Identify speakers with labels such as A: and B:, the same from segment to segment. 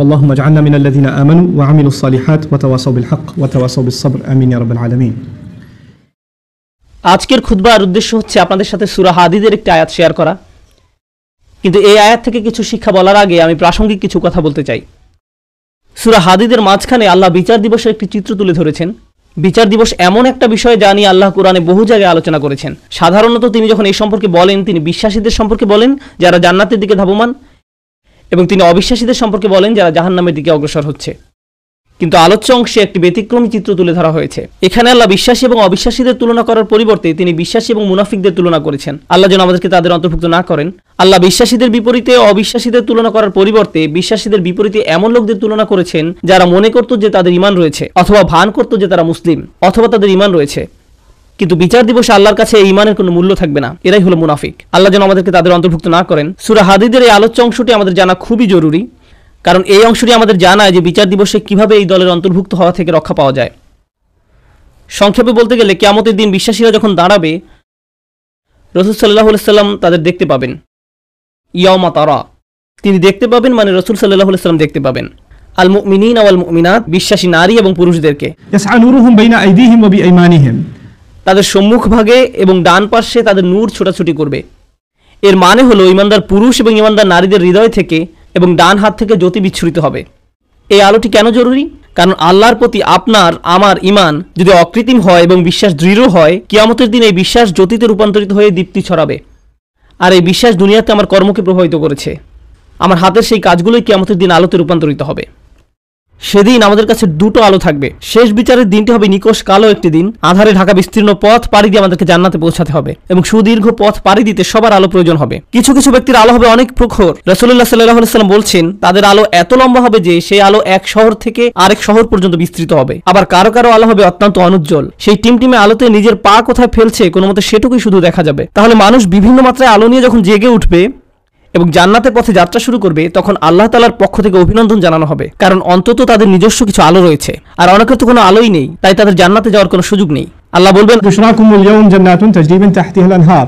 A: اللهم اجعلنا من الذين آمنوا وعملوا الصالحات وتواصوا بالحق وتواصوا بالصبر آمين يا رب العالمين।
B: আজকের খুতবার উদ্দেশ্য হচ্ছে আপনাদের সাথে সূরা হাদীদের একটি আয়াত শেয়ার করা, কিন্তু এই আয়াত থেকে কিছু শিক্ষা বলার আগে আমি প্রাসঙ্গিক কিছু কথা বলতে চাই। সূরা হাদীদের মাঝখানে আল্লাহ বিচার দিবসের একটি চিত্র তুলে ধরেছেন। বিচার দিবস এমন একটা বিষয় যা নিয়ে আল্লাহ কোরআনে বহু জায়গায় আলোচনা করেছেন। সাধারণত তিনি যখন এই সম্পর্কে বলেন, তিনি বিশ্বাসীদের সম্পর্কে বলেন যারা জান্নাতের দিকে ধাবমান, এবং তিনি অবিশ্বাসীদের সম্পর্কে বলেন যারা জাহান্নামের দিকে অগ্রসর হচ্ছে। কিন্তু আলোচ্য অংশে একটি ব্যতিক্রমী চিত্র তুলে ধরা হয়েছে। এখানে আল্লাহ বিশ্বাসী এবং অবিশ্বাসীদের তুলনা করার পরিবর্তে তিনি বিশ্বাসী এবং মুনাফিকদের তুলনা করেছেন। আল্লাহ যেন আমাদেরকে তাদের অন্তর্ভুক্ত না করেন। আল্লাহ বিশ্বাসীদের বিপরীতে অবিশ্বাসীদের তুলনা করার পরিবর্তে বিশ্বাসীদের বিপরীতে এমন লোকদের তুলনা করেছেন যারা মনে করত যে তাদের ঈমান রয়েছে, অথবা ভান করত যে তারা মুসলিম, অথবা তাদের ঈমান রয়েছে, কিন্তু বিচার দিবসে আল্লাহর কাছে এই ঈমানের কোনো মূল্য থাকবে না। এরাই হলো মুনাফিক। আল্লাহ যেন আমাদেরকে তাদের অন্তর্ভুক্ত না করেন। সূরা হাদীদের এই আলোচ্য অংশটি আমাদের জানা খুবই জরুরি, কারণ এই অংশটি আমাদের জানায় যে বিচার দিবসে কিভাবে এই দলের অন্তর্ভুক্ত হওয়া থেকে রক্ষা পাওয়া যায়। সংক্ষেপে বলতে গেলে কিয়ামতের দিন বিশ্বাসীরা যখন দাঁড়াবে, রাসূল সাল্লাল্লাহু আলাইহি ওয়াসাল্লাম তাদের দেখতে পাবেন। ইয়াউমা তারা, তিনি দেখতে পাবেন মানে রাসূল সাল্লাল্লাহু আলাইহি ওয়াসাল্লাম দেখতে পাবেন আল মুমিনিন ওয়াল মুমিনাত, বিশ্বাসী নারী এবং পুরুষদেরকে।
A: ইয়াসআ নূরুহুম বাইনা আইদিহিম ওয়া বিআইমানিহিম,
B: তাদের সম্মুখভাগে এবং ডান পাশে তাদের নূর ছোটাছুটি করবে। এর মানে হলো ঈমানদার পুরুষ এবং ঈমানদার নারীদের হৃদয় থেকে এবং ডান হাত থেকে জ্যোতি বিচ্ছুরিত হবে। এই আলোটি কেন জরুরি? কারণ আল্লাহর প্রতি আপনার আমার ঈমান যদি অকৃত্রিম হয় এবং বিশ্বাস দৃঢ় হয়, কিয়ামতের দিন এই বিশ্বাস জ্যোতিতে রূপান্তরিত হয়ে দীপ্তি ছড়াবে। আর এই বিশ্বাস দুনিয়াতে আমার কর্মকে প্রভাবিত করেছে। আমার হাতের সেই কাজগুলোই কিয়ামতের দিন আলোতে রূপান্তরিত হবে। সেদিন আমাদের কাছে দুটো আলো থাকবে। শেষ বিচারের দিনটি হবে নিকষ কালো একটি দিন। আধারে ঢাকা বিস্তীর্ণ পথ পাড়ি দিয়ে আমাদেরকে জান্নাতে পৌঁছাতে হবে, এবং সুদীর্ঘ পথ পাড়ি দিতে সবার আলো প্রয়োজন হবে। কিছু কিছু ব্যক্তির আলো হবে অনেক প্রখর। রাসূলুল্লাহ সাল্লাল্লাহু আলাইহি ওয়াসাল্লাম বলছেন তাদের আলো এত লম্বা হবে যে সেই আলো এক শহর থেকে আরেক শহর পর্যন্ত বিস্তৃত হবে। আবার কারো কারো আলো হবে অত্যন্ত অনুজ্জ্বল। সেই টিমটিমে আলোতে নিজের পা কোথায় ফেলছে কোনো মতে সেটুকুই শুধু দেখা যাবে। তাহলে মানুষ বিভিন্ন মাত্রায় আলো নিয়ে যখন জেগে উঠবে এবং জান্নাতের পথে যাত্রা শুরু করবে, তখন আল্লাহ তাআলার পক্ষ থেকে অভিনন্দন জানানো হবে, কারণ অন্তত তাদের নিজস্ব কিছু আলো রয়েছে। আর অনেকের তো কোনো আলোই নেই, তাই তাদের জান্নাতে যাওয়ার কোনো সুযোগ নেই। আল্লাহ বলবেন
A: বুশরাকুমুল ইয়াওম জান্নাতুন তাজরি মিন তাহতিহাল আনহার,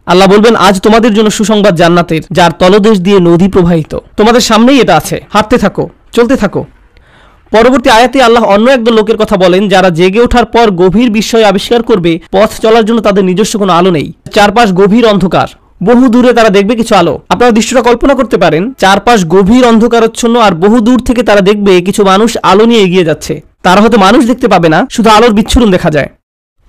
B: আল্লাহ বলবেন আজ তোমাদের জন্য সুসংবাদ জান্নাতের, যার তলদেশ দিয়ে নদী প্রবাহিত। তোমাদের সামনেই এটা আছে, হাঁটতে থাকো, চলতে থাকো। পরবর্তী আয়াতে আল্লাহ অন্য একদল লোকের কথা বলেন যারা জেগে ওঠার পর গভীর বিস্ময় আবিষ্কার করবে পথ চলার জন্য তাদের নিজস্ব কোনো আলো নেই। চারপাশ গভীর অন্ধকার, বহু দূরে তারা দেখবে কিছু আলো। আপনারা দৃশ্যটা কল্পনা করতে পারেন, চারপাশ গভীর অন্ধকারাচ্ছন্ন, আর বহু দূর থেকে তারা দেখবে কিছু মানুষ আলো নিয়ে এগিয়ে যাচ্ছে। তারা হয়তো মানুষ দেখতে পাবে না, শুধু আলোর বিচ্ছুরণ দেখা যায়।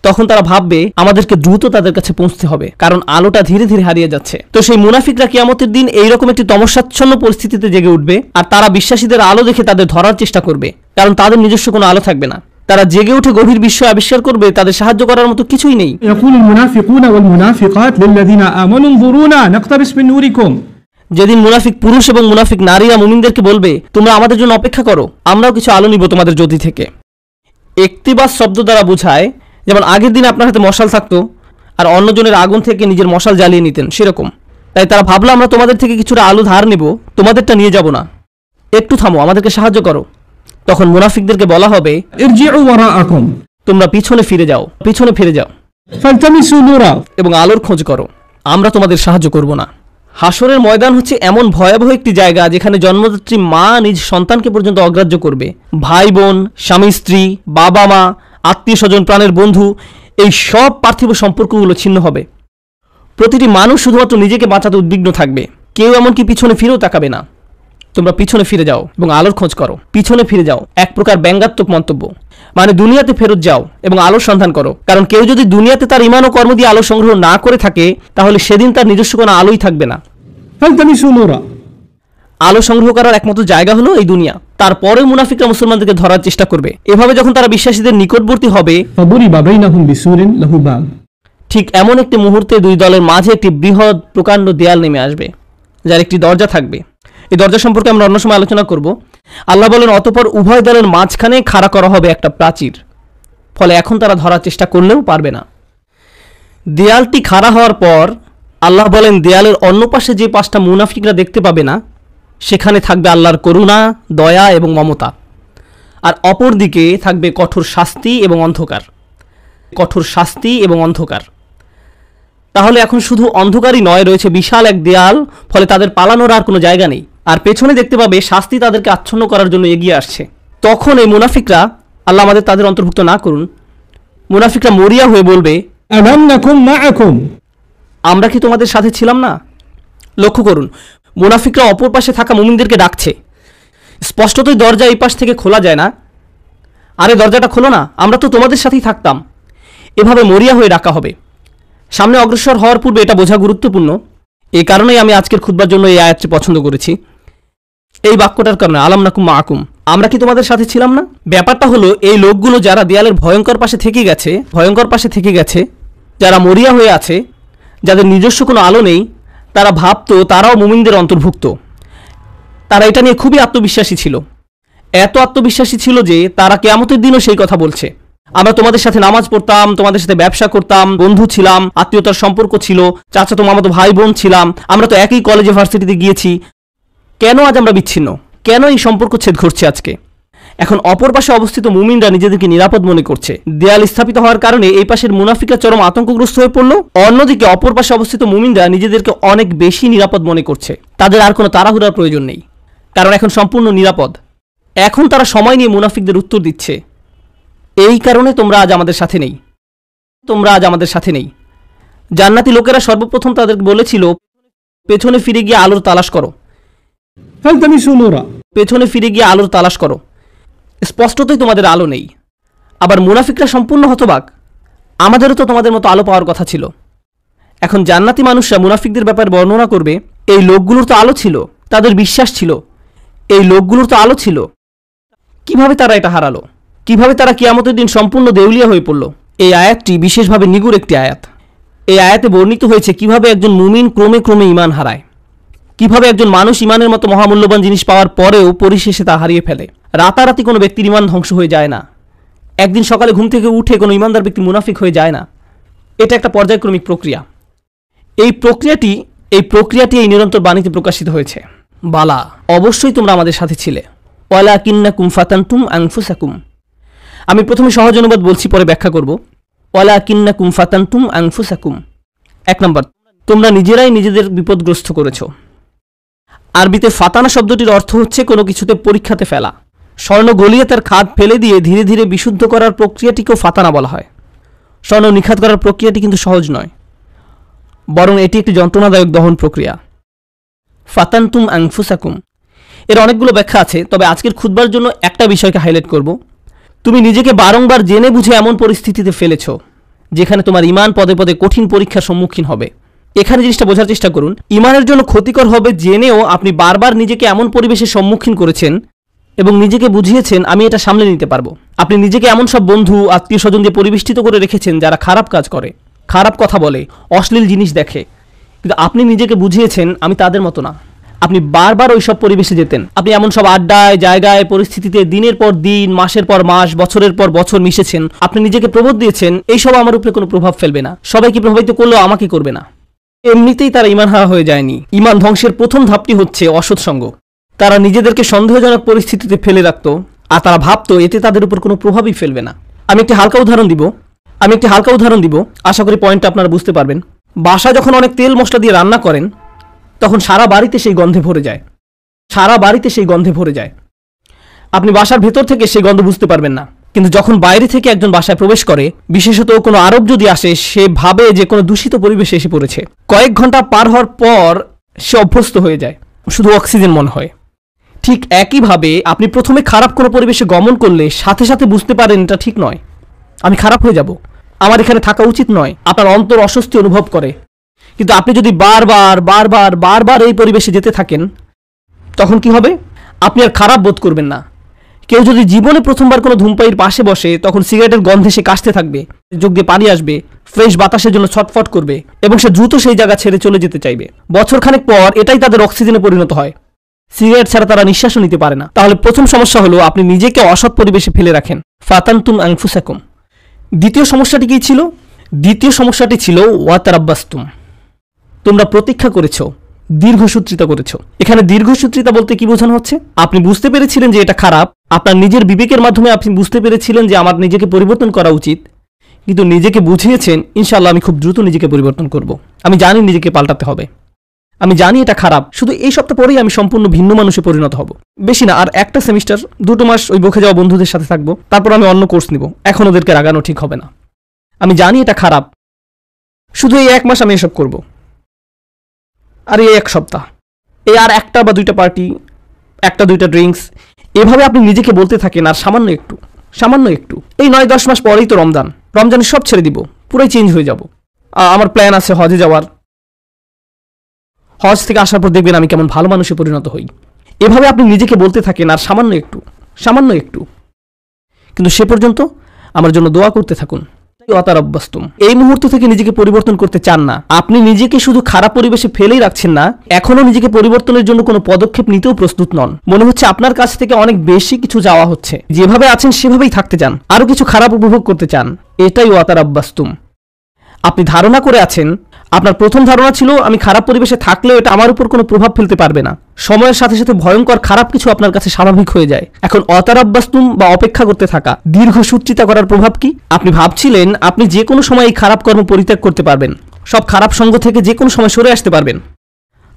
B: তখন তারা ভাববে আমাদেরকে দ্রুত তাদের কাছে পৌঁছতে হবে, কারণ আলোটা ধীরে ধীরে হারিয়ে যাচ্ছে। তো সেই মুনাফিকরা কিয়ামতের দিন এইরকম একটি তমসাচ্ছন্ন পরিস্থিতিতে জেগে উঠবে, আর তারা বিশ্বাসীদের আলো দেখে তাদের ধরার চেষ্টা করবে, কারণ তাদের নিজস্ব কোনো আলো থাকবে না। তারা জেগে উঠে গভীর বিস্ময় আবিষ্কার করবে তাদের সাহায্য করার মতো কিছুই নেই।
A: ইয়াকুলুল মুনাফিকুনা ওয়াল মুনাফিকাত লিল্লাযিনা আমানু ইনজুরুনা নাকতাবিস মিন নূরিকুম,
B: যেদিন মুনাফিক পুরুষ এবং মুনাফিক নারীরা মুমিনদেরকে বলবে তোমরা আমাদের জন্য অপেক্ষা করো, আমরাও কিছু আলো নিব তোমাদের জ্যোতি থেকে। ইকতিবাস শব্দ দ্বারা বোঝায় যেমন আগের দিন আপনার হাতে মশাল থাকতো আর অন্যজনের আগুন থেকে নিজের মশাল জ্বালিয়ে নিতেন, সেরকম। তাই তারা ভাবলো আমরা তোমাদের থেকে কিছুটা আলো ধার নেব, তোমাদেরটা নিয়ে যাব না, একটু থামো, আমাদেরকে সাহায্য করো। তখন মুনাফিকদেরকে বলা হবে
A: ইরজিউ ওয়ারাআকুম,
B: তোমরা পিছনে ফিরে যাও, পিছনে ফিরে যাও,
A: ফালতামিসু নূরা,
B: এবং আলোর খোঁজ করো, আমরা তোমাদের সাহায্য করব না। হাসরের ময়দান হচ্ছে এমন ভয়াবহ একটি জায়গা যেখানে জন্মদাত্রী মা নিজ সন্তানকে পর্যন্ত অগ্রাহ্য করবে। ভাই বোন, স্বামী স্ত্রী, বাবা মা, আত্মীয় স্বজন, প্রাণের বন্ধু, এই সব পার্থিব সম্পর্কগুলো ছিন্ন হবে। প্রতিটি মানুষ শুধুমাত্র নিজেকে বাঁচাতে উদ্বিগ্ন থাকবে, কেউ এমনকি পিছনে ফিরেও তাকাবে না। তোমরা পিছনে ফিরে যাও এবং আলোর খোঁজ করো, পিছনে ফিরে যাও এক প্রকার ব্যঙ্গাত্মক মন্তব্য, মানে দুনিয়াতে ফেরত যাও এবং আলোর সন্ধান করো। কারণ কেউ যদি দুনিয়াতে তার ঈমান ও কর্ম দিয়ে আলো সংগ্রহ না করে থাকে, তাহলে সেদিন তার নিজস্ব কোনো আলোই থাকবে না।
A: ফালতামিসু নূরা,
B: আলো সংগ্রহ করার একমাত্র জায়গা হলো এই দুনিয়া। তারপরেও মুনাফিকরা মুসলমানদেরকে ধরার চেষ্টা করবে। এভাবে যখন তারা বিশ্বাসীদের নিকটবর্তী হবে,
A: ফাবুরিবা বাইনাহুম বিসুরিন লাহু বাব,
B: ঠিক এমন একটি মুহূর্তে দুই দলের মাঝে একটি বৃহৎ প্রকাণ্ড দেয়াল নেমে আসবে, যার একটি দরজা থাকবে। এই দরজা সম্পর্কে আমরা অন্য সময় আলোচনা করব। আল্লাহ বলেন অতঃপর উভয় দলের মাঝখানে খাড়া করা হবে একটা প্রাচীর, ফলে এখন তারা ধরার চেষ্টা করলেও পারবে না। দেয়ালটি খাড়া হওয়ার পর আল্লাহ বলেন দেয়ালের অন্য পাশে যে পাঁচটা মুনাফিকরা দেখতে পাবে না, সেখানে থাকবে আল্লাহর করুণা, দয়া এবং মমতা, আর অপর দিকে থাকবে কঠোর শাস্তি এবং অন্ধকার। কঠোর শাস্তি এবং অন্ধকার। তাহলে এখন শুধু অন্ধকারই নয়, রয়েছে বিশাল এক দেয়াল, ফলে তাদের পালানোর আর কোনো জায়গা নেই। আর পেছনে দেখতে পাবে শাস্তি তাদেরকে আচ্ছন্ন করার জন্য এগিয়ে আসছে। তখন এই মুনাফিকরা, আল্লাহ আমাদের তাদের অন্তর্ভুক্ত না করুন, মুনাফিকরা মরিয়া হয়ে বলবে,
A: আলাম নাকুম মাআকুম,
B: আমরা কি তোমাদের সাথে ছিলাম না? লক্ষ্য করুন, মুনাফিকরা অপর পাশে থাকা মুমিনদেরকে ডাকছে। স্পষ্টতই দরজা এই পাশ থেকে খোলা যায় না। আরে দরজাটা খোলো না, আমরা তো তোমাদের সাথেই থাকতাম। এভাবে মরিয়া হয়ে ডাকা হবে। সামনে অগ্রসর হওয়ার পূর্বে এটা বোঝা গুরুত্বপূর্ণ। এই কারণেই আমি আজকের খুতবার জন্য এই আয়াতটি পছন্দ করেছি। এই বাক্যটার কারণে, আলাম নাকুম মাআকুম, আমরা কি তোমাদের সাথে ছিলাম না? ব্যাপারটা হলো, এই লোকগুলো যারা দেয়ালের ভয়ঙ্কর পাশে থেকে গেছে, যারা মরিয়া হয়ে আছে, যাদের নিজস্ব কোনো আলো নেই, তারা ভাবতো তারাও মুমিনদের অন্তর্ভুক্ত। তারা এটা নিয়ে খুবই আত্মবিশ্বাসী ছিল। এত আত্মবিশ্বাসী ছিল যে তারা কিয়ামতের দিনও সেই কথা বলছে, আমরা তোমাদের সাথে নামাজ পড়তাম, তোমাদের সাথে ব্যবসা করতাম, বন্ধু ছিলাম, আত্মীয়তার সম্পর্ক ছিল, চাচাতো মামাতো ভাই বোন ছিলাম, আমরা তো একই কলেজে ভার্সিটিতে গিয়েছি। কেন আজ আমরা বিচ্ছিন্ন? কেন এই সম্পর্ক ছেদ ঘটছে আজকে? এখন অপর পাশে অবস্থিত মুমিনরা নিজেদেরকে নিরাপদ মনে করছে। দেয়াল স্থাপিত হওয়ার কারণে এই পাশের মুনাফিকরা চরম আতঙ্কগ্রস্ত হয়ে পড়লো। অন্যদিকে অপর পাশে অবস্থিত মুমিনরা নিজেদেরকে অনেক বেশি নিরাপদ মনে করছে। তাদের আর কোনো তাড়াহুড়ার প্রয়োজন নেই, কারণ এখন সম্পূর্ণ নিরাপদ। এখন তারা সময় নিয়ে মুনাফিকদের উত্তর দিচ্ছে, এই কারণে তোমরা আজ আমাদের সাথে নেই। জান্নাতি লোকেরা সর্বপ্রথম তাদেরকে বলেছিল, পেছনে ফিরে গিয়ে আলোর তালাশ করো,
A: ফালতামিসু নূরা,
B: পেছনে ফিরে গিয়ে আলোর তালাশ করো। স্পষ্টতই তোমাদের আলো নেই। আবার মুনাফিকরা সম্পূর্ণ হতবাক, আমাদেরও তো তোমাদের মতো আলো পাওয়ার কথা ছিল। এখন জান্নাতি মানুষরা মুনাফিকদের ব্যাপারে বর্ণনা করবে, এই লোকগুলোর তো আলো ছিল, তাদের বিশ্বাস ছিল, এই লোকগুলোর তো আলো ছিল, কিভাবে তারা এটা হারালো? কিভাবে তারা কিয়ামতের দিন সম্পূর্ণ দেউলিয়া হয়ে পড়ল? এই আয়াতটি বিশেষভাবে নিগুড় একটি আয়াত। এই আয়াতে বর্ণিত হয়েছে কিভাবে একজন মুমিন ক্রমে ক্রমে ঈমান হারায়, কিভাবে একজন মানুষ ঈমানের মতো মহামূল্যবান জিনিস পাওয়ার পরেও পরিশেষে তা হারিয়ে ফেলে। রাতারাতি কোনো ব্যক্তির ঈমান ধ্বংস হয়ে যায় না। একদিন সকালে ঘুম থেকে উঠে কোনো ঈমানদার ব্যক্তি মুনাফিক হয়ে যায় না। এটা একটা পর্যায়ক্রমিক প্রক্রিয়া। এই প্রক্রিয়াটি এই নিরন্তর বাণীতে প্রকাশিত হয়েছে, বালা, অবশ্যই তোমরা আমাদের সাথে ছিলে, ওয়ালাকিন্নাকুম ফাতানতুম আনফুসাকুম। আমি প্রথমে সহজ অনুবাদ বলছি, পরে ব্যাখ্যা করব। ওয়ালাকিন্নাকুম ফাতানতুম আনফুসাকুম। 1 নম্বর, তোমরা নিজেরাই নিজেদের বিপদগ্রস্ত করেছো। আরবিতে ফাতানা শব্দটির অর্থ হচ্ছে কোনো কিছুতে পরীক্ষাতে ফেলা। স্বর্ণ গলিয়ে তার খাদ ফেলে দিয়ে ধীরে ধীরে বিশুদ্ধ করার প্রক্রিয়াটিকেও ফাতানা বলা হয়। স্বর্ণ নিখাত করার প্রক্রিয়াটি কিন্তু সহজ নয়, বরং এটি একটি যন্ত্রণাদায়ক দহন প্রক্রিয়া। ফাতানতুম আনফুসাকুম এর অনেকগুলো ব্যাখ্যা আছে, তবে আজকের খুতবার জন্য একটা বিষয়কে হাইলাইট করব। তুমি নিজেকে বারংবার জেনে বুঝে এমন পরিস্থিতিতে ফেলেছ যেখানে তোমার ঈমান পদে পদে কঠিন পরীক্ষার সম্মুখীন হবে। এখানে জিনিসটা বোঝার চেষ্টা করুন, ঈমানের জন্য ক্ষতিকর হবে জেনেও আপনি বারবার নিজেকে এমন পরিবেশের সম্মুখীন করেছেন এবং নিজেকে বুঝিয়েছেন আমি এটা সামলে নিতে পারবো। আপনি নিজেকে এমন সব বন্ধু আত্মীয় স্বজন দিয়ে পরিবেষ্টিত করে রেখেছেন যারা খারাপ কাজ করে, খারাপ কথা বলে, অশ্লীল জিনিস দেখে, কিন্তু আপনি নিজেকে বুঝিয়েছেন আমি তাদের মতো না। আপনি বারবার ওই সব পরিবেশে যেতেন। আপনি এমন সব আড্ডায়, জায়গায়, পরিস্থিতিতে দিনের পর দিন, মাসের পর মাস, বছরের পর বছর মিশেছেন। আপনি নিজেকে প্রবোধ দিয়েছেন এইসব আমার উপরে কোনো প্রভাব ফেলবে না, সবাইকে প্রভাবিত করলেও আমাকে করবে না। এমনিতেই তারা ঈমান হারা হয়ে যায়নি। ঈমান ধ্বংসের প্রথম ধাপটি হচ্ছে অসৎসঙ্গ। তারা নিজেদেরকে সন্দেহজনক পরিস্থিতিতে ফেলে রাখত, আর তারা ভাবতো এতে তাদের উপর কোনো প্রভাবই ফেলবে না। আমি একটি হালকা উদাহরণ দিব, আশা করি পয়েন্টটা আপনারা বুঝতে পারবেন। বাসায় যখন অনেক তেল মশলা দিয়ে রান্না করেন, তখন সারা বাড়িতে সেই গন্ধে ভরে যায়। আপনি বাসার ভেতর থেকে সেই গন্ধ বুঝতে পারবেন না, কিন্তু যখন বাইরে থেকে একজন বাসায় প্রবেশ করে, বিশেষত কোনো আরব যদি আসে, সে ভাবে যে কোনো দূষিত পরিবেশে এসে পড়েছে। কয়েক ঘন্টা পার হওয়ার পর সে অভ্যস্ত হয়ে যায়, শুধু অক্সিজেন মনে হয়। ঠিক একইভাবে আপনি প্রথমে খারাপ কোনো পরিবেশে গমন করলে সাথে সাথে বুঝতে পারেন এটা ঠিক নয়, আমি খারাপ হয়ে যাব, আমার এখানে থাকা উচিত নয়। আপনার অন্তর অস্বস্তি অনুভব করে। কিন্তু আপনি যদি বারবার এই পরিবেশে যেতে থাকেন, তখন কি হবে? আপনি আর খারাপ বোধ করবেন না। কেউ যদি জীবনে প্রথমবার কোনো ধূমপায়ীর পাশে বসে, তখন সিগারেটের গন্ধে সে কাশতে থাকবে, চোখ দিয়ে পানি আসবে, ফ্রেশ বাতাসের জন্য ছটফট করবে এবং সে দ্রুত সেই জায়গা ছেড়ে চলে যেতে চাইবে। বছরখানেক পর এটাই তাদের অক্সিজেনে পরিণত হয়। সিগারেট ছাড়া তারা নিঃশ্বাসও নিতে পারে না। তাহলে প্রথম সমস্যা হলো আপনি নিজেকে অসৎ পরিবেশে ফেলে রাখেন। ফাতানতুম আনফুসাকুম। দ্বিতীয় সমস্যাটি কি ছিল? দ্বিতীয় সমস্যাটি ছিল ওয়াতারাব্বাসতুম। তোমরা প্রতীক্ষা করেছো, দীর্ঘসূত্রিতা করেছো। এখানে দীর্ঘসূত্রিতা বলতে কি বোঝানো হচ্ছে? আপনি বুঝতে পেরেছিলেন যে এটা খারাপ, আপনার নিজের বিবেকের মাধ্যমে আপনি বুঝতে পেরেছিলেন যে আমার নিজেকে পরিবর্তন করা উচিত, কিন্তু নিজেকে বুঝিয়েছেন ইনশাআল্লাহ আমি খুব দ্রুত নিজেকে পরিবর্তন করব, আমি জানি নিজেকে পাল্টাতে হবে। আমি জানি এটা খারাপ, শুধু এই সপ্তাহ পরেই আমি সম্পূর্ণ ভিন্ন মানুষে পরিণত হব। বেশি না, আর একটা সেমিস্টার 2 মাস ওই বকে যাওয়া বন্ধুদের সাথে থাকবো, তারপর আমি অন্য কোর্স নিব। এখন ওদেরকে রাগানো ঠিক হবে না। আমি জানি এটা খারাপ, শুধু এই 1 মাস আমি এসব করব। আর এই 1 সপ্তাহ, এই আর 1টা বা 2টা পার্টি, 1টা 2টা ড্রিঙ্কস, এভাবে আপনি নিজেকে বলতে থাকেন। আর সামান্য একটু এই 9-10 মাস পরেই তো রমজানে সব ছেড়ে দিব, পুরাই চেঞ্জ হয়ে যাব। আমার প্ল্যান আছে হজে যাওয়ার। হজ থেকে আসার পর দেখবেন আমি কেমন ভালো মানুষে পরিণত হই। এভাবে আপনি নিজেকে বলতে থাকেন, আর সামান্য একটু। কিন্তু সে পর্যন্ত আমার জন্য দোয়া করতে থাকুন। এই মুহূর্ত থেকে নিজেকে পরিবর্তন করতে চান না, আপনি নিজেকে শুধু খারাপ পরিবেশে ফেলেই রাখছেন না, এখনো নিজেকে পরিবর্তনের জন্য কোনো পদক্ষেপ নিতেও প্রস্তুত নন। মনে হচ্ছে আপনার কাছ থেকে অনেক বেশি কিছু চাওয়া হচ্ছে। যেভাবে আছেন সেভাবেই থাকতে চান, আরো কিছু খারাপ উপভোগ করতে চান। এটাই ওয়াতারাব্বাস্তুম। আপনি ধারণা করে আছেন, আপনার প্রথম ধারণা ছিল আমি খারাপ পরিবেশে থাকলেও এটা আমার উপর কোনো প্রভাব ফেলতে পারবে না। সময়ের সাথে সাথে ভয়ঙ্কর খারাপ কিছু আপনার কাছে স্বাভাবিক হয়ে যায়। এখন অতারাব্বাস্তুম বা অপেক্ষা করতে থাকা, দীর্ঘ সুচিন্তা করার প্রভাব কি? আপনি ভাবছিলেন আপনি যে কোনো সময় এই খারাপ কর্ম পরিত্যাগ করতে পারবেন, সব খারাপ সঙ্গ থেকে যে কোনো সময় সরে আসতে পারবেন।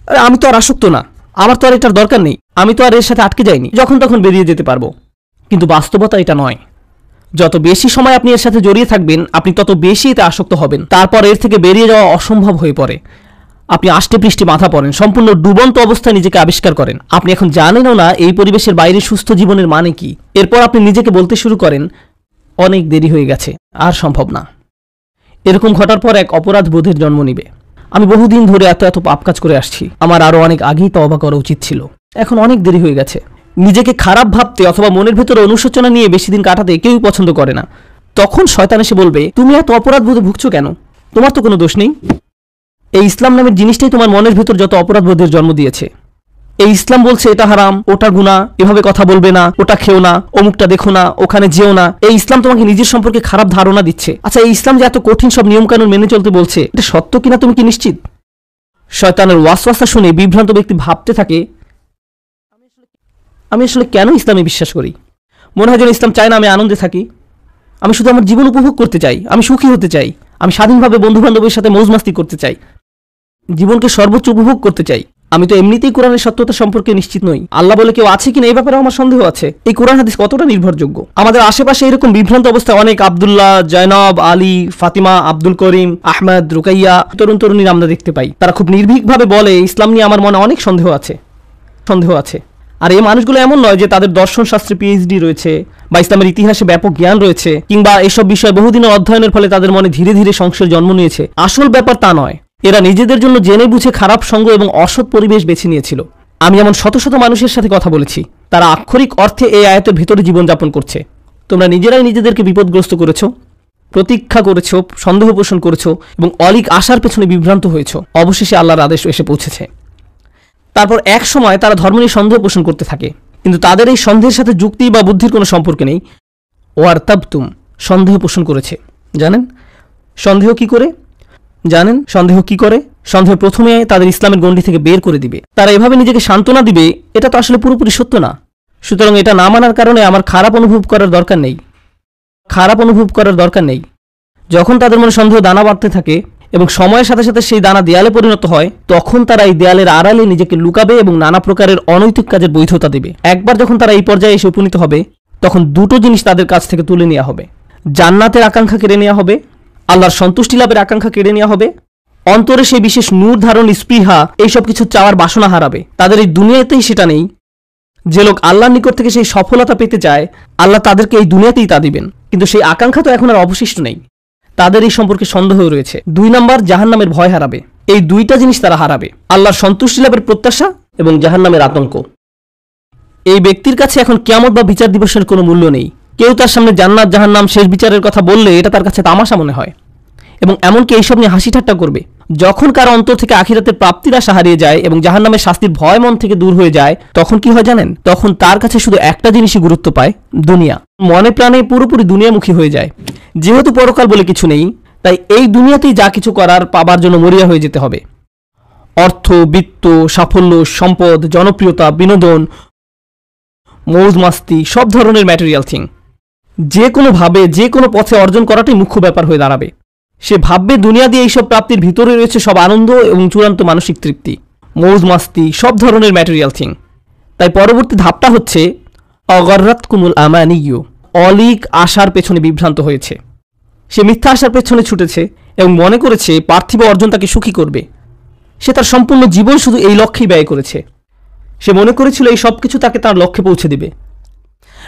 B: আরে আমি তো আর আসক্ত না, আমার তো আর এটার দরকার নেই, আমি তো আর এর সাথে আটকে যাইনি, যখন তখন বেরিয়ে যেতে পারবো। কিন্তু বাস্তবতা এটা নয়। যত বেশি সময় আপনি এর সাথে জড়িয়ে থাকবেন, আপনি তত বেশি এতে আসক্ত হবেন। তারপর এর থেকে বেরিয়ে যাওয়া অসম্ভব হয়ে পড়ে। আপনি আষ্টে পৃষ্ঠে মাথা পড়েন, সম্পূর্ণ ডুবন্ত অবস্থায় নিজেকে আবিষ্কার করেন। আপনি এখন জানেনও না এই পরিবেশের বাইরে সুস্থ জীবনের মানে কি। এরপর আপনি নিজেকে বলতে শুরু করেন, অনেক দেরি হয়ে গেছে, আর সম্ভব না। এরকম ঘটার পর এক অপরাধ বোধের জন্ম নিবে। আমি বহুদিন ধরে এত পাপ কাজ করে আসছি, আমার আরো অনেক আগেই তওবা করা উচিত ছিল, এখন অনেক দেরি হয়ে গেছে। নিজেকে খারাপ ভাবতে অথবা মনের ভেতরে অনুশোচনা নিয়ে বেশি দিন কাটাতে কেউই পছন্দ করে না। তখন শয়তান এসে বলবে, তুমি এত অপরাধ বোধে ভুগছো কেন? তোমার তো কোনো দোষ নেই। এই ইসলাম নামের জিনিসটাই তোমার মনের ভেতর যত অপরাধ বোধের জন্ম দিয়েছে। এই ইসলাম বলছে এটা হারাম, ওটা গুনাহ, এভাবে কথা বলবে না, ওটা খেও না, অমুকটা দেখো না, ওখানে যেও না। এই ইসলাম তোমাকে নিজের সম্পর্কে খারাপ ধারণা দিচ্ছে। আচ্ছা, এই ইসলাম যে এত কঠিন সব নিয়মকানুন মেনে চলতে বলছে, এটা সত্য কিনা তুমি কি নিশ্চিত? শয়তানের ওয়াসওয়াসা শুনে বিভ্রান্ত ব্যক্তি ভাবতে থাকে, আমি আসলে কেন ইসলামে বিশ্বাস করি? মনে হয় যেন ইসলাম চায় না আমি আনন্দে থাকি। আমি শুধু আমার জীবন উপভোগ করতে চাই, আমি সুখী হতে চাই, আমি স্বাধীনভাবে বন্ধু বান্ধবের সাথে মৌজ মাস্তি করতে চাই, জীবনকে সর্বোচ্চ উপভোগ করতে চাই। আমি তো এমনিতেই কোরআনের সত্যতা সম্পর্কে নিশ্চিত নই। আল্লাহ বলে কেউ আছে কিনা এই ব্যাপারে আমার সন্দেহ আছে। এই কোরআন হাদিস কতটা নির্ভরযোগ্য? আমাদের আশেপাশে এরকম বিভ্রান্ত অবস্থায় অনেক আব্দুল্লাহ, জয়নব, আলী, ফাতিমা, আব্দুল করিম, আহমেদ, রুকাইয়া, তরুণ তরুণীরা আমরা দেখতে পাই। তারা খুব নির্ভীকভাবে বলে, ইসলাম নিয়ে আমার মনে অনেক সন্দেহ আছে। আর এই মানুষগুলো এমন নয় যে তাদের দর্শন শাস্ত্রে পিএইচডি রয়েছে বা ইসলামের ইতিহাসে ব্যাপক জ্ঞান রয়েছে, কিংবা এসব বিষয়ে বহুদিনের অধ্যয়নের ফলে তাদের মনে ধীরে ধীরে সংশয়ের জন্ম নিয়েছে। আসল ব্যাপার তা নয়। এরা নিজেদের জন্য জেনে বুঝে খারাপ সঙ্গ এবং অসৎ পরিবেশ বেছে নিয়েছিল। আমি এমন শত শত মানুষের সাথে কথা বলেছি, তারা আক্ষরিক অর্থে এই আয়াতের ভিতরে জীবনযাপন করছে। তোমরা নিজেরাই নিজেদেরকে বিপদগ্রস্ত করেছো, প্রতীক্ষা করেছো, সন্দেহ পোষণ করেছো এবং অলিক আশার পেছনে বিভ্রান্ত হয়েছো। অবশেষে আল্লাহর আদেশ এসে পৌঁছেছে। তারপর এক সময় তারা ধর্ম নিয়ে সন্দেহ পোষণ করতে থাকে, কিন্তু তাদের এই সন্দেহের সাথে যুক্তি বা বুদ্ধির কোনো সম্পর্ক নেই। ওয়ারতাবতুম, সন্দেহ পোষণ করেছে। জানেন সন্দেহ কি করে? সন্দেহ প্রথমে তাদের ইসলামের গণ্ডি থেকে বের করে দিবে। তারা এভাবে নিজেকে সান্ত্বনা দিবে, এটা তো আসলে পুরোপুরি সত্য না। সুতরাং এটা না মানার কারণে আমার খারাপ অনুভব করার দরকার নেই। যখন তাদের মনে সন্দেহ দানা বাঁধতে থাকে এবং সময়ের সাথে সাথে সেই দানা দেয়ালে পরিণত হয়, তখন তারা এই দেয়ালের আড়ালে নিজেকে লুকাবে এবং নানা প্রকারের অনৈতিক কাজের বৈধতা দেবে। একবার যখন তারা এই পর্যায়ে এসে উপনীত হবে, তখন দুটো জিনিস তাদের কাছ থেকে তুলে নেওয়া হবে। জান্নাতের আকাঙ্ক্ষা কেড়ে নেওয়া হবে, আল্লাহর সন্তুষ্টি লাভের আকাঙ্ক্ষা কেড়ে নেওয়া হবে, অন্তরে সেই বিশেষ নূর ধারণ, স্পৃহা, এইসব কিছু চাওয়ার বাসনা হারাবে। তাদের এই দুনিয়াতেই সেটা নেই। যে লোক আল্লাহর নিকট থেকে সেই সফলতা পেতে চায়, আল্লাহ তাদেরকে এই দুনিয়াতেই তা দিবেন, কিন্তু সেই আকাঙ্ক্ষা তো এখন আর অবশিষ্ট নেই। তাদের এই সম্পর্কে সন্দেহ রয়েছে। 2 নম্বর, জাহান্নামের ভয় হারাবে। এই দুইটা জিনিস তারা হারাবে, আল্লাহর সন্তুষ্টি লাভের প্রত্যাশা এবং জাহান্নামের আতঙ্ক। এই ব্যক্তির কাছে এখন কিয়ামত বা বিচার দিবসের কোনো মূল্য নেই। কেউ তার সামনে জান্নাত, জাহান্নাম, শেষ বিচারের কথা বললে এটা তার কাছে তামাশা মনে হয় এবং এমনকি এইসব নিয়ে হাসি ঠাট্টা করবে। যখন কারো অন্তর থেকে আখিরাতের প্রাপ্তির আশা হারিয়ে যায় এবং জাহান্নামের শাস্তির ভয় মন থেকে দূর হয়ে যায়, তখন কি হয় জানেন? তখন তার কাছে শুধু একটা জিনিসই গুরুত্ব পায়, দুনিয়া। মনে প্রাণে পুরোপুরি দুনিয়ামুখী হয়ে যায়। যেহেতু পরকাল বলে কিছু নেই, তাই এই দুনিয়াতেই যা কিছু করার পাবার জন্য মরিয়া হয়ে যেতে হবে। অর্থ, বিত্ত, সাফল্য, সম্পদ, জনপ্রিয়তা, বিনোদন, মৌজ মাস্তি, সব ধরনের ম্যাটেরিয়াল থিং যে কোনোভাবে যে কোনো পথে অর্জন করাটাই মুখ্য ব্যাপার হয়ে দাঁড়াবে। সে ভাববে দুনিয়া দিয়ে এইসব প্রাপ্তির ভিতরে রয়েছে সব আনন্দ এবং চূড়ান্ত মানসিক তৃপ্তি। মৌজ মাস্তি, সব ধরনের ম্যাটেরিয়াল থিং। তাই পরবর্তী ধাপটা হচ্ছে অগররাতকুমুল আমানিয়্যু, অলিক আশার পেছনে বিভ্রান্ত হয়েছে। সে মিথ্যা আশার পেছনে ছুটেছে এবং মনে করেছে পার্থিব অর্জন তাকে সুখী করবে। সে তার সম্পূর্ণ জীবন শুধু এই লক্ষ্যেই ব্যয় করেছে। সে মনে করেছিল এই সব কিছু তাকে তার লক্ষ্যে পৌঁছে দেবে।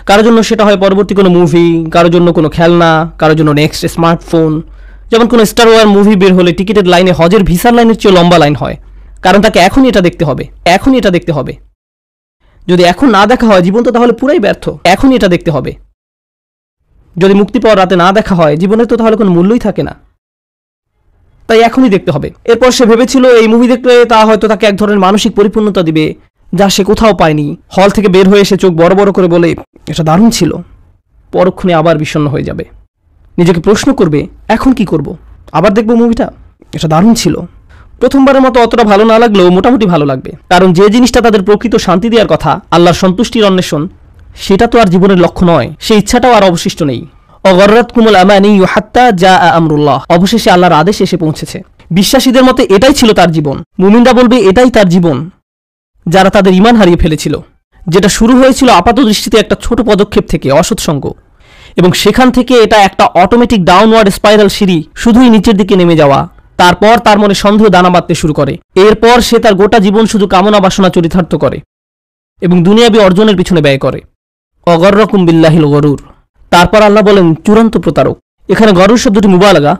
B: কারোর জন্য সেটা হয় পরবর্তী কোনো মুভি, কারোর জন্য কোনো খেলনা, কারোর জন্য নেক্সট স্মার্টফোন। যেমন কোনো স্টার ওয়ার মুভি বের হলে টিকিটের লাইনে হজের ভিসার লাইনের চেয়ে লম্বা লাইন হয়, কারণ তাকে এখনই এটা দেখতে হবে, এখনই এটা দেখতে হবে। যদি এখন না দেখা হয় জীবন তো তাহলে পুরাই ব্যর্থ। এখনই এটা দেখতে হবে। যদি মুক্তি পাওয়ার রাতে না দেখা হয় জীবনের তো তাহলে কোনো মূল্যই থাকে না। তাই এখনই দেখতে হবে। এরপর সে ভেবেছিল এই মুভি দেখলে তা হয়তো তাকে এক ধরনের মানসিক পরিপূর্ণতা দিবে, যা সে কোথাও পায়নি। হল থেকে বের হয়ে এসে চোখ বড় বড় করে বলে, এটা দারুণ ছিল। পরক্ষণে আবার বিষণ্ণ হয়ে যাবে। নিজেকে প্রশ্ন করবে, এখন কি করব? আবার দেখব মুভিটা, এটা দারুণ ছিল। প্রথমবারের মতো অতটা ভালো না লাগলেও মোটামুটি ভালো লাগবে, কারণ যে জিনিসটা তাদের প্রকৃত শান্তি দেওয়ার কথা, আল্লাহর সন্তুষ্টির অন্বেষণ, সেটা তো আর জীবনের লক্ষ্য নয়। সেই ইচ্ছাটাও আর অবশিষ্ট নেই। অগররাতকুমুল আমানিয়্যু হাত্তা জাআ আমরুল্লাহ, অবশেষে আল্লাহর আদেশ এসে পৌঁছেছে। বিশ্বাসীদের মতে এটাই ছিল তার জীবন। মুমিনরা বলবে এটাই তার জীবন, যারা তাদের ঈমান হারিয়ে ফেলেছিল। যেটা শুরু হয়েছিল আপাত দৃষ্টিতে একটা ছোট পদক্ষেপ থেকে, অসৎসঙ্গ, এবং সেখান থেকে এটা একটা অটোমেটিক ডাউনওয়ার্ড স্পাইরাল সিঁড়ি, শুধুই নিচের দিকে নেমে যাওয়া। তারপর তার মনে সন্দেহ দানা বাঁধতে শুরু করে। এরপর সে তার গোটা জীবন শুধু কামনা বাসনা চরিতার্থ করে এবং দুনিয়াবী অর্জনের পিছনে ব্যয় করে। অগররকুম বিল্লাহিল গরুর। তারপর আল্লাহ বলেন চূড়ান্ত প্রতারক। এখানে গরুর শব্দটি মুবালাগা।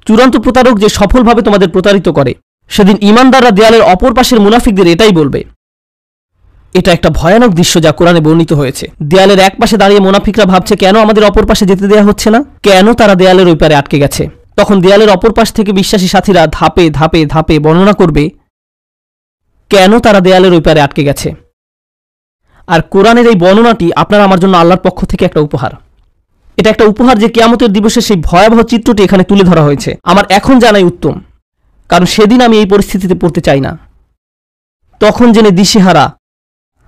B: চূড়ান্ত প্রতারক যে সফলভাবে তোমাদের প্রতারিত করে। সেদিন ঈমানদাররা দেয়ালের অপর পাশের মুনাফিকদের এটাই বলবে। এটা একটা ভয়ানক দৃশ্য যা কোরআনে বর্ণিত হয়েছে। দেয়ালের এক পাশে দাঁড়িয়ে মুনাফিকরা ভাবছে কেন আমাদের অপর পাশে যেতে দেয়া হচ্ছে না, কেন তারা দেয়ালের ওই পারে আটকে গেছে। তখন দেয়ালের অপর পাশ থেকে বিশ্বাসী সাথীরা ধাপে ধাপে ধাপে বর্ণনা করবে কেন তারা দেয়ালের ওই পারে আটকে গেছে। আর কোরআনের এই বর্ণনাটি আপনার আমার জন্য আল্লাহর পক্ষ থেকে একটা উপহার। এটা একটা উপহার যে কিয়ামতের দিবসে সেই ভয়াবহ চিত্রটি এখানে তুলে ধরা হয়েছে। আমার এখন জানাই উত্তম, কারণ সেদিন আমি এই পরিস্থিতিতে পড়তে চাই না। তখন জেনে দিশেহারা,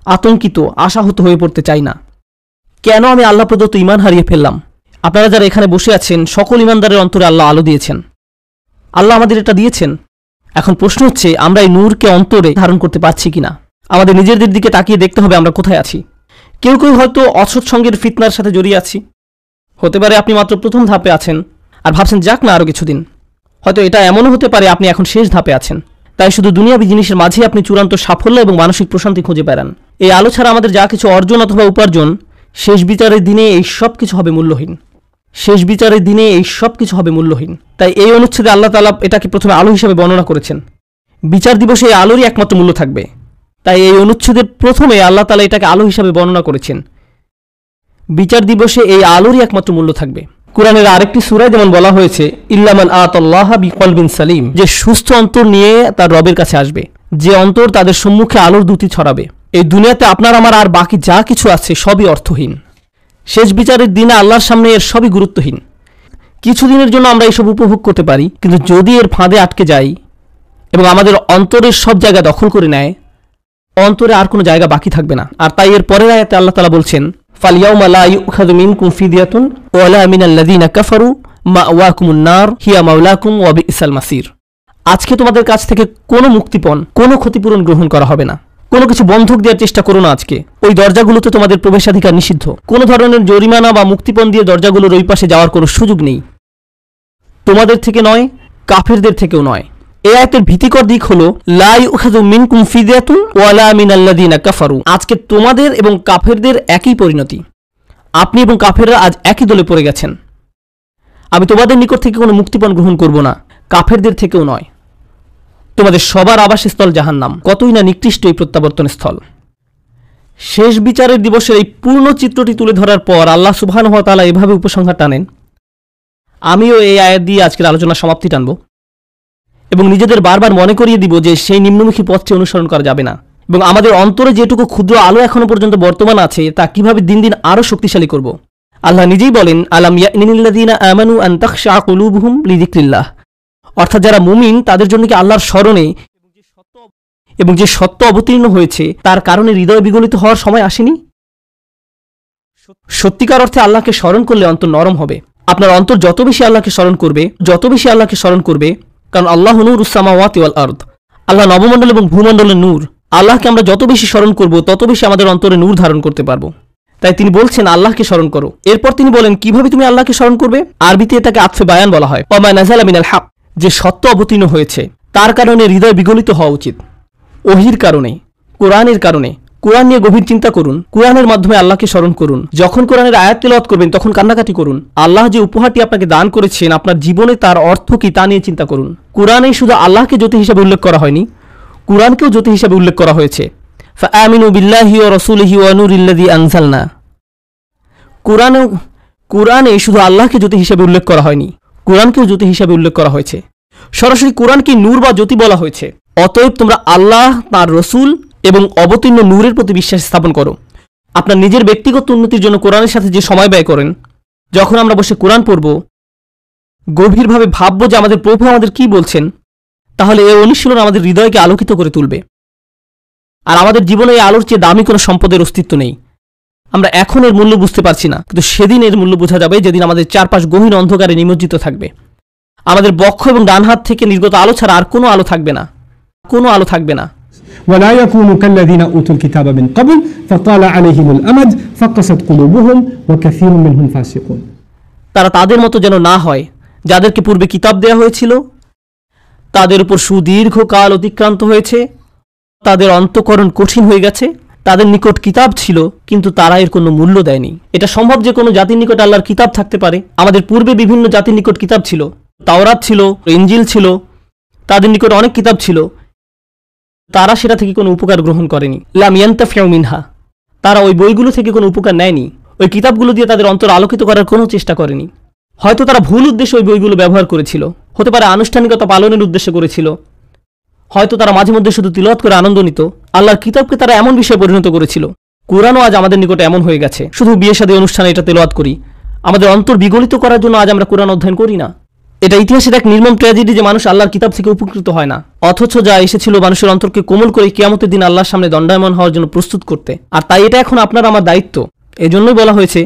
B: আতঙ্কিত, আশাহত হয়ে পড়তে চাই না। কেন আমি আল্লাহ প্রদত্ত ঈমান হারিয়ে ফেললাম। আপনারা যারা এখানে বসে আছেন, সকল ঈমানদারের অন্তরে আল্লাহ আলো দিয়েছেন। আল্লাহ আমাদের এটা দিয়েছেন। এখন প্রশ্ন হচ্ছে আমরা এই নূরকে অন্তরে ধারণ করতে পারছি কিনা। আমাদের নিজেদের দিকে তাকিয়ে দেখতে হবে আমরা কোথায় আছি। কেউ কেউ হয়তো অসৎসঙ্গের ফিতনার সাথে জড়িয়ে আছি। হতে পারে আপনি মাত্র প্রথম ধাপে আছেন আর ভাবছেন যাক না আরও কিছুদিন। হয়তো এটা এমনও হতে পারে আপনি এখন শেষ ধাপে আছেন। তাই শুধু দুনিয়াবী জিনিসের মাঝে আপনি চূড়ান্ত সাফল্য এবং মানসিক প্রশান্তি খুঁজে বেড়ান। এই আলো ছাড়া আমাদের যা কিছু অর্জন অথবা উপার্জন, শেষ বিচারের দিনে এই সব কিছু হবে মূল্যহীন। শেষ বিচারের দিনে এই সব কিছু হবে মূল্যহীন। তাই এই অনুচ্ছেদে আল্লাহ তাআলা এটাকে প্রথমে আলো হিসাবে বর্ণনা করেছেন। বিচার দিবসে এই আলোরই একমাত্র মূল্য থাকবে। তাই এই অনুচ্ছেদের প্রথমে আল্লাহ তাআলা এটাকে আলো হিসাবে বর্ণনা করেছেন। বিচার দিবসে এই আলোরই একমাত্র মূল্য থাকবে। কুরআনের আরেকটি সূরায় যেমন বলা হয়েছে ইল্লামান আতাল্লাহা বিকলবিন সালিম, যে সুস্থ অন্তর নিয়ে তার রবের কাছে আসবে, যে অন্তর তাদের সম্মুখে আলোর দ্যুতি ছড়াবে। এই দুনিয়াতে আপনার আমার আর বাকি যা কিছু আছে সবই অর্থহীন। শেষ বিচারের দিনে আল্লাহর সামনে এর সবই গুরুত্বহীন। কিছুদিনের জন্য আমরা এসব উপভোগ করতে পারি, কিন্তু যদি এর ফাঁদে আটকে যাই এবং আমাদের অন্তরের সব জায়গা দখল করে নেয়, অন্তরে আর কোনো জায়গা বাকি থাকবে না। আর তাই এর পরের আয়াতে আল্লাহ তাআলা বলছেন ফালইয়াউমা লা ইউখাযু মিনকুম ফিদিয়াতুন ওয়ালা মিনাল্লাযিনা কাফারু মাওয়াকুমুন নার হিয়া মাওলাকুম ওয়া বিসাল মাসির। আজকে তোমাদের কাছ থেকে কোনো মুক্তিপণ, কোনো ক্ষতিপূরণ গ্রহণ করা হবে না। কোনো কিছু বন্ধক দেওয়ার চেষ্টা করো না। আজকে ওই দরজাগুলোতে তোমাদের প্রবেশাধিকার নিষিদ্ধ। কোনো ধরনের জরিমানা বা মুক্তিপণ দিয়ে দরজাগুলোর ওই পাশে যাওয়ার কোনো সুযোগ নেই। তোমাদের থেকে নয়, কাফেরদের থেকেও নয়। এই আয়াতের ভীতিকর দিক হলো লা ইউখাযু মিনকুম ফিদিয়াতুন ওয়ালা মিনাল্লাযিনা কাফারু। আজকে তোমাদের এবং কাফেরদের একই পরিণতি। আপনি এবং কাফেররা আজ একই দলে পড়ে গেছেন। আমি তোমাদের নিকট থেকে কোনো মুক্তিপণ গ্রহণ করব না, কাফেরদের থেকেও নয়। তোমাদের সবার আবাসস্থল জাহান্নাম। কতই না নিকৃষ্ট এই প্রত্যাবর্তন স্থল। শেষ বিচারের দিবসের এই পূর্ণ চিত্রটি তুলে ধরার পর আল্লাহ সুবহানাহু ওয়া তাআলা এভাবে উপসংহার টানেন। আমিও এই আয়াত দিয়ে আজকের আলোচনার সমাপ্তি টানব এবং নিজেদের বারবার মনে করিয়ে দিব যে সেই নিম্নমুখী পথটি অনুসরণ করা যাবে না, এবং আমাদের অন্তরে যেটুকু ক্ষুদ্র আলো এখনো পর্যন্ত বর্তমান আছে তা কিভাবে দিন দিন আরও শক্তিশালী করব। আল্লাহ নিজেই বলেন আলাম ইয়ানিল্লাযিনা আমানু আন তাখশা কুলুবুহুম লিযিকরিল্লাহ, অর্থাৎ যারা মুমিন তাদের জন্য কি আল্লাহর স্মরণে এবং যে সত্য অবতীর্ণ হয়েছে তার কারণে হৃদয় বিগলিত হওয়ার সময় আসেনি। সত্যিকার অর্থে আল্লাহকে স্মরণ করলে অন্তর নরম হবে। আপনার অন্তর যত বেশি আল্লাহকে স্মরণ করবে, কারণ আল্লাহু নূরুস সামাওয়াতি ওয়াল আরদ, আল্লাহ নবমণ্ডল এবং ভূমণ্ডলের নূর। আল্লাহকে আমরা যত বেশি স্মরণ করব তত বেশি আমাদের অন্তরে নূর ধারণ করতে পারবো। তাই তিনি বলছেন আল্লাহকে স্মরণ করো। এরপর তিনি বলেন কিভাবে তুমি আল্লাহকে স্মরণ করবে। আরবিতে এটাকে আতফে বায়ান বলা হয়। ওমা নাযালা মিনাল হক, যে সত্য অবতীর্ণ হয়েছে তার কারণে হৃদয় বিগলিত হওয়া উচিত। ওহির কারণে, কোরআনের কারণে। কোরআন নিয়ে গভীর চিন্তা করুন, কোরআনের মাধ্যমে আল্লাহকে স্মরণ করুন। যখন কোরআনের আয়াত তেলাওয়াত করবেন তখন কান্নাকাটি করুন। আল্লাহ যে উপহারটি আপনাকে দান করেছেন আপনার জীবনে তার অর্থ কি তা নিয়ে চিন্তা করুন। কোরআনে শুধু আল্লাহকে জ্যোতি হিসাবে উল্লেখ করা হয়নি, কোরআনকেও জ্যোতি হিসাবে উল্লেখ করা হয়েছে। ফাআমিনু বিল্লাহি ওয়া রাসূলিহি ওয়া নূরিল্লাযী আনজালনা। কোরআনে শুধু আল্লাহকে জ্যোতি হিসাবে উল্লেখ করা হয়নি, কোরআনকেও জ্যোতি হিসাবে উল্লেখ করা হয়েছে। সরাসরি কোরআনকে নূর বা জ্যোতি বলা হয়েছে। অতএব তোমরা আল্লাহ, তার রসুল এবং অবতীর্ণ নূরের প্রতি বিশ্বাস স্থাপন করো। আপনার নিজের ব্যক্তিগত উন্নতির জন্য কোরআনের সাথে যে সময় ব্যয় করেন, যখন আমরা বসে কোরআন পড়ব, গভীরভাবে ভাবব যে আমাদের প্রভু আমাদের কি বলছেন, তাহলে এই অনুশীলন আমাদের হৃদয়কে আলোকিত করে তুলবে। আর আমাদের জীবনে এই আলোর চেয়ে দামি কোনো সম্পদের অস্তিত্ব নেই। আমরা এখন এর মূল্য বুঝতে পারছি না, কিন্তু সেদিন এর মূল্য বোঝা যাবে যেদিন আমাদের চারপাশ গহীন অন্ধকারে নিমজ্জিত থাকবে। আমাদের বক্ষ এবং ডান হাত থেকে নির্গত আলো ছাড়া আর কোনো আলো থাকবে না, কোনো আলো থাকবে না।
A: ولا يكونوا كالذين أوتوا الكتاب من قبل فطال عليهم الأمد فقست قلوبهم وكثير منهم فاسقون।
B: তারা তাদের মতো যেন না হয় যাদেরকে পূর্বে কিতাব দেয়া হয়েছিল, তাদের উপর সুদীর্ঘ কাল অতিক্রান্ত হয়েছে, তাদের অন্তঃকরণ কঠিন হয়ে গেছে। তাদের নিকট কিতাব ছিল কিন্তু তারা এর কোনো মূল্য দেয়নি। এটা সম্ভব যে কোনো জাতির নিকট আল্লাহর কিতাব থাকতে পারে। আমাদের পূর্বে বিভিন্ন জাতির নিকট কিতাব ছিল, তাওরাত ছিল, ইনজিল ছিল, তাদের নিকট অনেক কিতাব ছিল, তারা সেটা থেকে কোনো উপকার গ্রহণ করেনি। লাম ইয়ান্তাফিউ মিনহা, তারা ওই বইগুলো থেকে কোনো উপকার নেয়নি। ওই কিতাবগুলো দিয়ে তাদের অন্তর আলোকিত করার কোনো চেষ্টা করেনি। হয়তো তারা ভুল উদ্দেশ্যে ওই বইগুলো ব্যবহার করেছিল, হতে পারে আনুষ্ঠানিকতা পালনের উদ্দেশ্যে করেছিল, হয়তো তারা মাঝে মধ্যে শুধু তিলাওয়াত করে আনন্দ নিত। আল্লাহর কিতাবকে তারা এমন বিষয়ে পরিণত করেছিল। কোরআনও আজ আমাদের নিকটে এমন হয়ে গেছে, শুধু বিয়ে শাদী অনুষ্ঠানে এটা তেলাওয়াত করি। আমাদের অন্তর বিগলিত করার জন্য আজ আমরা কোরআন অধ্যয়ন করি না। এটা ইতিহাসের এক নির্মম ট্র্যাজেডি যে মানুষ আল্লাহর কিতাব থেকে উপকৃত হয় না, অথচ যা এসেছিল মানুষের অন্তরকে কোমল করে কিয়ামতের দিন আল্লাহর সামনে দণ্ডায়মান হওয়ার জন্য প্রস্তুত করতে। আর তাই এটা এখন আপনার আমার দায়িত্ব। এজন্যই বলা হয়েছে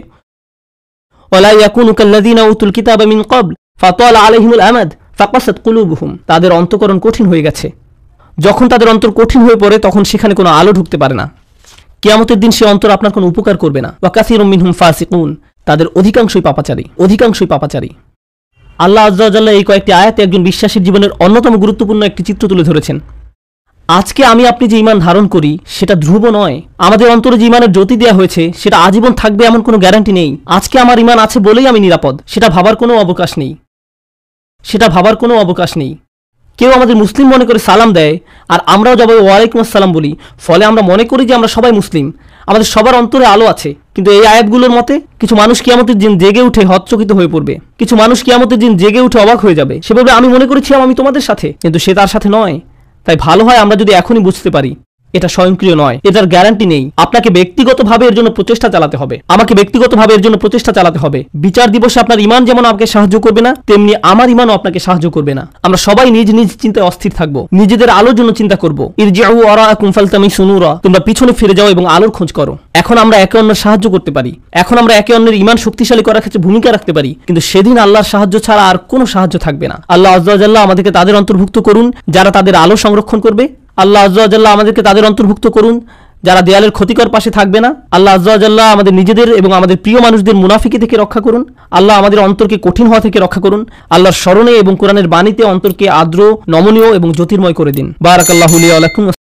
B: ওয়ালা ইয়াকুনু কাল্লাযীনা উতুল কিতাবা মিন ক্বাবল ফাতালা আলাইহিমুল আমাদ ফাকাসাত কুলুবুহুম। তাদের অন্তঃকরণ কঠিন হয়ে গেছে। যখন তাদের অন্তর কঠিন হয়ে পড়ে তখন সেখানে কোনো আলো ঢুকতে পারে না। কিয়ামতের দিন সে অন্তর আপনার কোনো উপকার করবে না। ওয়া কাসীরুম মিনহুম ফাসিকুন, তাদের অধিকাংশই পাপাচারী, অধিকাংশই পাপাচারী। আল্লাহ আযজা ওয়া জাল্লা এই কয়েকটি আয়াতে একজন বিশ্বাসীর জীবনের অন্যতম গুরুত্বপূর্ণ একটি চিত্র তুলে ধরেছেন। আজকে আমি আপনি যে ঈমান ধারণ করি সেটা ধ্রুব নয়। আমাদের অন্তরে যে ঈমানের জ্যোতি দেওয়া হয়েছে সেটা আজীবন থাকবে এমন কোনো গ্যারান্টি নেই। আজকে আমার ঈমান আছে বলেই আমি নিরাপদ, সেটা ভাবার কোনো অবকাশ নেই, সেটা ভাবার কোনো অবকাশ নেই। কেউ আমাদের মুসলিম মনে করে সালাম দেয় আর আমরাও জবাবে ওয়ালাইকুম আসসালাম বলি, ফলে আমরা মনে করি যে আমরা সবাই মুসলিম, আমাদের সবার অন্তরে আলো আছে। কিন্তু এই আয়াতগুলোর মতে কিছু মানুষ কিয়ামতের দিন জেগে উঠে হতচকিত হয়ে পড়বে, কিছু মানুষ কিয়ামতের দিন জেগে উঠে অবাক হয়ে যাবে। সেভাবে আমি মনে করেছিলাম আমি তোমাদের সাথে, কিন্তু সে তার সাথে নয়। তাই ভালো হয় আমরা যদি এখনই বুঝতে পারি এটা স্বয়ংক্রিয় নয়, এটার গ্যারান্টি নেই। আপনাকে ব্যক্তিগতভাবে এর জন্য প্রচেষ্টা চালাতে হবে, আমাকে ব্যক্তিগতভাবে এর জন্য প্রচেষ্টা চালাতে হবে। বিচার দিবসে আপনার ঈমান যেমন আপনাকে সাহায্য করবে না, তেমনি আমার ঈমানও আপনাকে সাহায্য করবে না। আমরা সবাই নিজ নিজ চিন্তায় অস্থির থাকবো, নিজেদের আলোর জন্য চিন্তা করব। ইরজিউ ওয়ারাআকুম ফালতামিসু নূরা, তোমরা পিছনে ফিরে যাও এবং আলোর খোঁজ করো। এখন আমরা একে অন্যের সাহায্য করতে পারি, এখন আমরা একে অন্যের ঈমান শক্তিশালী করার ক্ষেত্রে ভূমিকা রাখতে পারি, কিন্তু সেদিন আল্লাহর সাহায্য ছাড়া আর কোনো সাহায্য থাকবে না। আল্লাহ আযজা ওয়া জাল্লা আমাদেরকে তাদের অন্তর্ভুক্ত করুন যারা তাদের আলো সংরক্ষণ করবে। আল্লাহ আযজা ওয়া জাল্লা আমাদেরকে তাদের অন্তর্ভুক্ত করুন যারা দেয়ালের ক্ষতিকর পাশে থাকবে না। আল্লাহ আযজা ওয়া জাল্লা আমাদের নিজেদের এবং আমাদের প্রিয় মানুষদের মুনাফিকি থেকে রক্ষা করুন। আল্লাহ আমাদের অন্তরকে কঠিন হওয়া থেকে রক্ষা করুন। আল্লাহর স্মরণে এবং কোরআনের বাণীতে অন্তরকে আর্দ্র, নমনীয় এবং জ্যোতির্ময় করে দিন। বারাকাল্লাহু লি ওয়া লাকুম।